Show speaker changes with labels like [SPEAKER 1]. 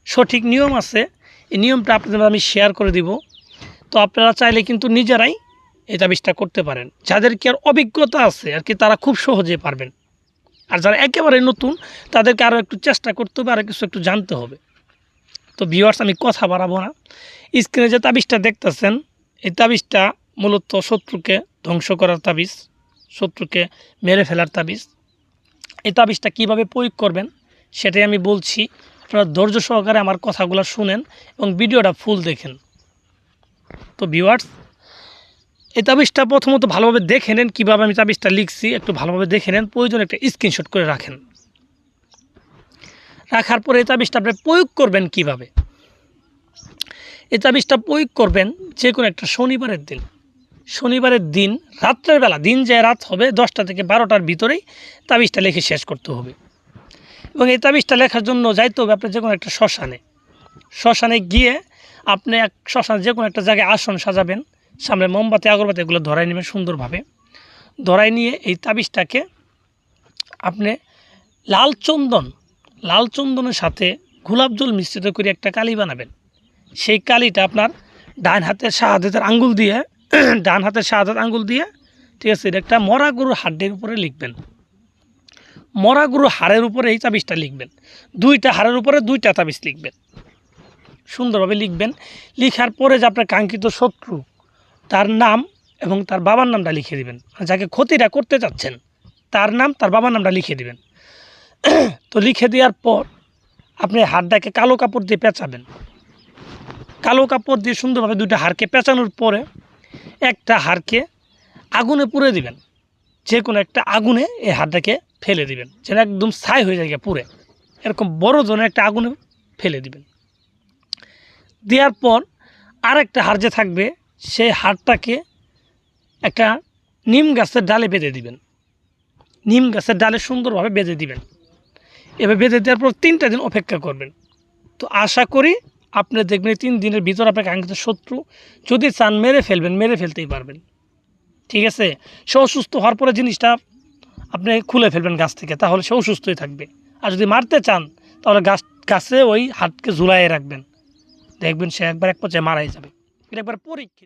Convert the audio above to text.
[SPEAKER 1] সঠিক নিয়ম আছে, এই নিয়মটা আপনাদের আমি শেয়ার করে দিব। তো আপনারা চাইলে কিন্তু নিজেরাই এই তাবিজটা করতে পারেন। যাদের কি আর অভিজ্ঞতা আছে আর কি তারা খুব সহজে পারবেন, আর যারা একেবারে নতুন তাদেরকে আরও একটু চেষ্টা করতে হবে, আরও কিছু একটু জানতে হবে। তো ভিউয়ার্স, আমি কথা বাড়াবো না। স্ক্রিনে যে তাবিজটা দেখতেছেন, এই তাবিজটা মূলত শত্রুকে ধ্বংস করার তাবিজ, শত্রুকে মেরে ফেলার তাবিজ। এই তাবিজটা কীভাবে প্রয়োগ করবেন সেটাই আমি বলছি। আপনারা ধৈর্য সহকারে আমার কথাগুলো শুনেন এবং ভিডিওটা ফুল দেখেন। তো ভিউয়ার্স, এই তাবিজটা প্রথমত ভালোভাবে দেখে নেন, কীভাবে আমি তাবিজটা লিখছি একটু ভালোভাবে দেখে নেন। প্রয়োজন একটা স্ক্রিনশট করে রাখেন। রাখার পরে এই তাবিজটা আপনি প্রয়োগ করবেন কিভাবে। এই তাবিজটা প্রয়োগ করবেন যে কোনো একটা শনিবারের দিন। শনিবারের দিন রাত্রের বেলা, দিন যে রাত হবে 10টা থেকে 12টার ভিতরেই তাবিজটা লিখে শেষ করতে হবে। এবং এই তাবিজটা লেখার জন্য যাইতে হবে আপনার যে কোনো একটা শ্মশানে গিয়ে আপনি শ্মশানে যে কোনো একটা জায়গায় আসন সাজাবেন, সামনে মোমবাতি আগরবাতি এগুলো ধরাই নেবেন সুন্দরভাবে। ধরাই নিয়ে এই তাবিজটাকে আপনি লাল চন্দনের সাথে গোলাপ জল মিশ্রিত করে একটা কালি বানাবেন। সেই কালিটা আপনার ডান হাতের শাহাদাতের আঙ্গুল দিয়ে ঠিক আছে, এটা একটা মরা গরুর হাড্ডির উপরে লিখবেন। মরা গরুর হাড়ের উপরে এই তাবিজটা লিখবেন। 2টা হাড়ের উপরে 2টা তাবিজ লিখবেন, সুন্দরভাবে লিখবেন। লিখার পরে যে আপনার কাঙ্ক্ষিত শত্রু তার নাম এবং তার বাবার নামটা লিখে দিবেন। যাকে ক্ষতিটা করতে চাচ্ছেন তার নাম, তার বাবার নামটা লিখে দিবেন। তো লিখে দেওয়ার পর আপনি হাড়টাকে কালো কাপড় দিয়ে পেঁচাবেন। কালো কাপড় দিয়ে সুন্দরভাবে 2টা হাড়কে পেঁচানোর পরে একটা হাড়কে আগুনে পুড়ে দিবেন। যে কোনো একটা আগুনে এই হাড়টাকে ফেলে দিবেন, যেন একদম ছাই হয়ে যায় পুড়ে। এরকম বড় ধরনের একটা আগুনে ফেলে দিবেন। দেওয়ার পর আরেকটা হাড় যে থাকবে সেই হাড়টাকে একটা নিম গাছের ডালে বেঁধে দিবেন। নিম গাছের ডালে সুন্দরভাবে বেঁধে দিবেন। এবার বেঁধে দেওয়ার পর 3টা দিন অপেক্ষা করবেন। তো আশা করি আপনি দেখবেন 3 দিনের ভিতর আপনার কাঙ্ক্ষিত শত্রু যদি চান মেরে ফেলতেই পারবেন। ঠিক আছে, সে অসুস্থ হওয়ার পরে জিনিসটা আপনি খুলে ফেলবেন গাছ থেকে, তাহলে সে অসুস্থই থাকবে। আর যদি মারতে চান তাহলে গাছে ওই হাতকে ঝুলাইয়ে রাখবেন, দেখবেন সে এক পর্যায়ে মারাই যাবে। এটা একবার পরীক্ষিত।